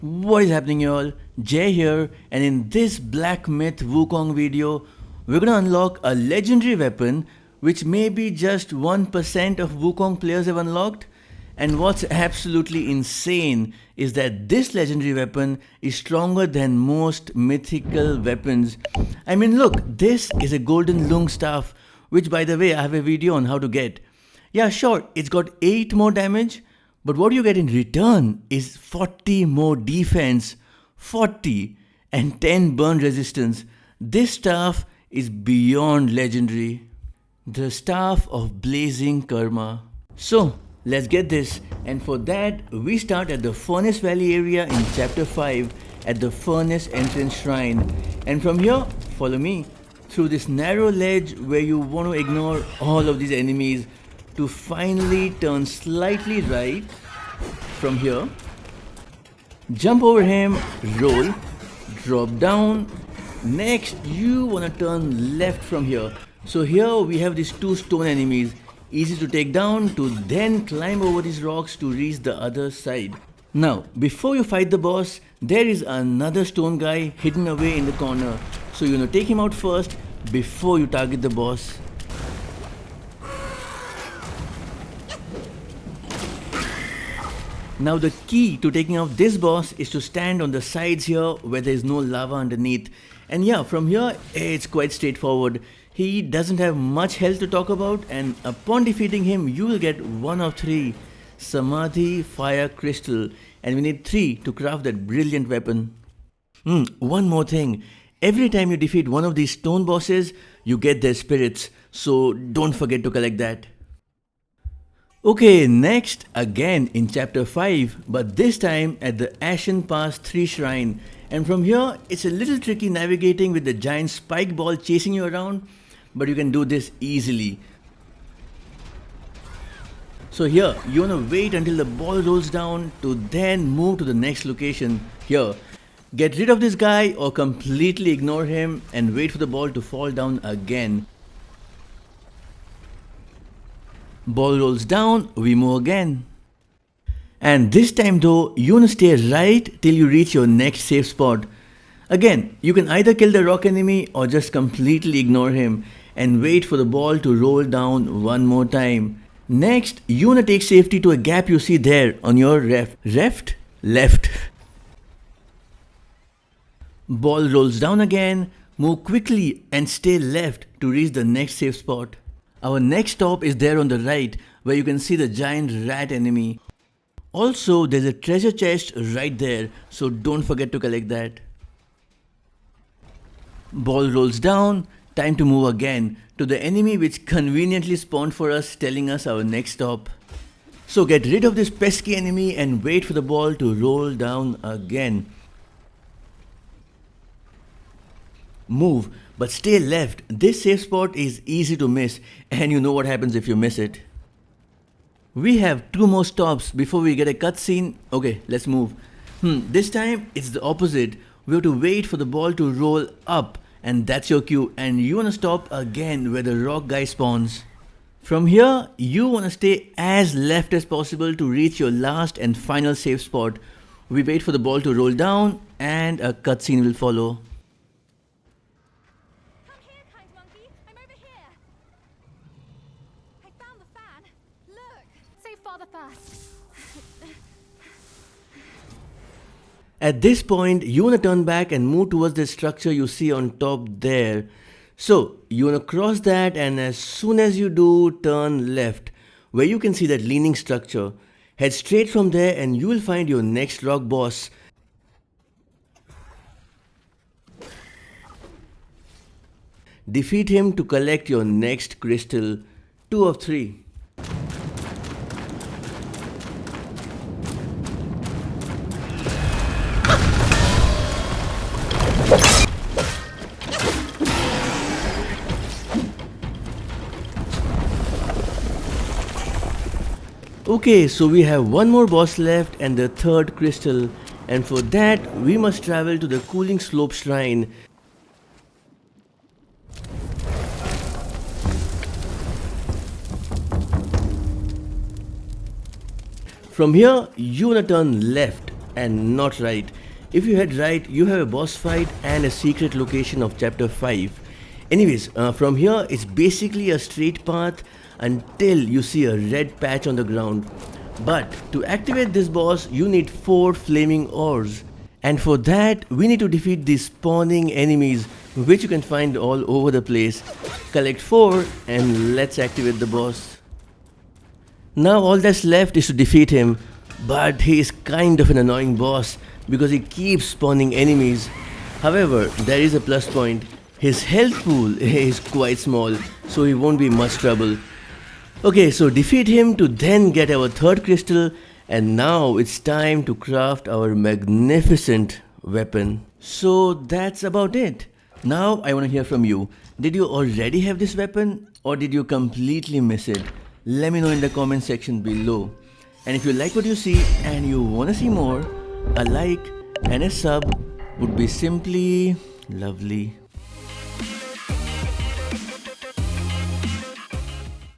What is happening, y'all? Jay here, and in this Black Myth Wukong video, we're gonna unlock a legendary weapon which maybe just 1% of Wukong players have unlocked. And what's absolutely insane is that this legendary weapon is stronger than most mythical weapons. I mean, look, this is a golden lung staff, which by the way, I have a video on how to get. Yeah, sure, it's got 8 more damage, but what you get in return is 40 more defense, 40 and 10 burn resistance. This staff is beyond legendary. The Staff of Blazing Karma. So, let's get this, and for that we start at the Furnace Valley area in chapter 5 at the Furnace Entrance Shrine, and from here follow me through this narrow ledge where you want to ignore all of these enemies to finally turn slightly right. From here, jump over him, roll, drop down. Next you want to turn left from here. So here we have these 2 stone enemies, easy to take down, to then climb over these rocks to reach the other side. Now before you fight the boss, there is another stone guy hidden away in the corner, so you want to take him out first before you target the boss. Now the key to taking out this boss is to stand on the sides here where there is no lava underneath. And yeah, from here it's quite straightforward. He doesn't have much health to talk about, and upon defeating him you will get one of 3 Samadhi Fire Crystal, and we need 3 to craft that brilliant weapon. One more thing, every time you defeat one of these stone bosses you get their spirits, so don't forget to collect that. Okay, next again in chapter 5, but this time at the Ashen Pass 3 shrine, and from here it's a little tricky navigating with the giant spike ball chasing you around, but you can do this easily. So here you want to wait until the ball rolls down to then move to the next location. Here, get rid of this guy or completely ignore him and wait for the ball to fall down again. Ball rolls down, we move again. And this time though, you want to stay right till you reach your next safe spot. Again, you can either kill the rock enemy or just completely ignore him and wait for the ball to roll down one more time. Next, you want to take safety to a gap you see there on your left. Ball rolls down again, move quickly and stay left to reach the next safe spot. Our next stop is there on the right where you can see the giant rat enemy. Also, there's a treasure chest right there, so don't forget to collect that. Ball rolls down, time to move again to the enemy which conveniently spawned for us, telling us our next stop. So get rid of this pesky enemy and wait for the ball to roll down again. Move, but stay left. This safe spot is easy to miss, and you know what happens if you miss it. We have 2 more stops before we get a cutscene. Okay, let's move. This time it's the opposite. We have to wait for the ball to roll up, and that's your cue, and you want to stop again where the rock guy spawns. From here you want to stay as left as possible to reach your last and final safe spot. We wait for the ball to roll down and a cutscene will follow. At this point, you want to turn back and move towards the structure you see on top there. So, you want to cross that, and as soon as you do, turn left, where you can see that leaning structure. Head straight from there and you will find your next rock boss. Defeat him to collect your next crystal, 2 of 3. Okay, so we have 1 more boss left and the 3rd crystal, and for that we must travel to the Cooling Slope Shrine. From here, you wanna turn left and not right. If you had right, you have a boss fight and a secret location of chapter 5. Anyways, from here it's basically a straight path until you see a red patch on the ground. But to activate this boss, you need 4 flaming ores. And for that, we need to defeat these spawning enemies, which you can find all over the place. Collect 4 and let's activate the boss. Now all that's left is to defeat him, but he is kind of an annoying boss because he keeps spawning enemies. However, there is a plus point. His health pool is quite small, so he won't be much trouble. Okay, so defeat him to then get our 3rd crystal, and now it's time to craft our magnificent weapon. So that's about it. Now I want to hear from you. Did you already have this weapon or did you completely miss it? Let me know in the comment section below. And if you like what you see and you want to see more, a like and a sub would be simply lovely.